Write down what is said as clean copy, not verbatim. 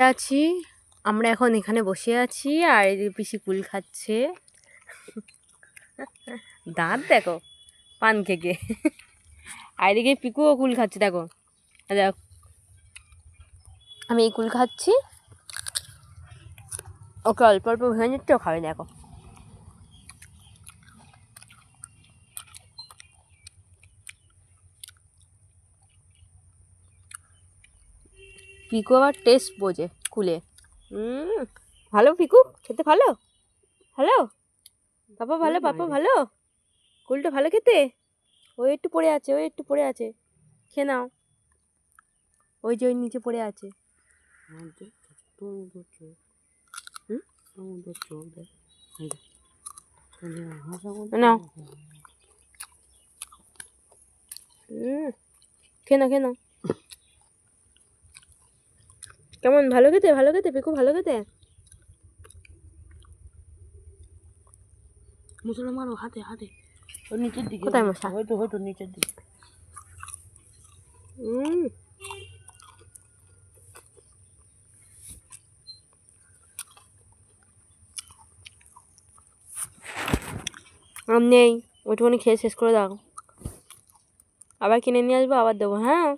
আছি আমরা এখন এখানে বসে আছি আর এদিকে পিসি কুল খাচ্ছে। দাঁত দেখো পান খেকে। আর এদিকে পিকুও কুল খাচ্ছে দেখো। দেখো আমি এই কুল খাচ্ছি, ওকে অল্প অল্প ভেঙে নিচ্ছে, ও খাবে দেখো। পিকু আবার টেস্ট বোঝে কুলে। ভালো পিকু, খেতে ভালো ভালো, পাপা ভালো, পাপা ভালো, কুলটা ভালো খেতে। ওই একটু পড়ে আছে, ওই একটু পড়ে আছে, খেয়ে নাও। ওই যে ওই নিচে পড়ে আছে। নাও খেয়ে নাও, খেয়ে নাও। কেমন ভালো খেতে, ভালো খেতে পিকু, ভালো খেতে। মশলা মারো হাতে হাতে, ওই নিচের দিকে। কোথায় মশা? হয়তো নিচের দিকে। আম নেই, ওইটুকুনি খেয়ে শেষ করে দাও, আবার কিনে নিয়ে আসবো, আবার দেবো। হ্যাঁ।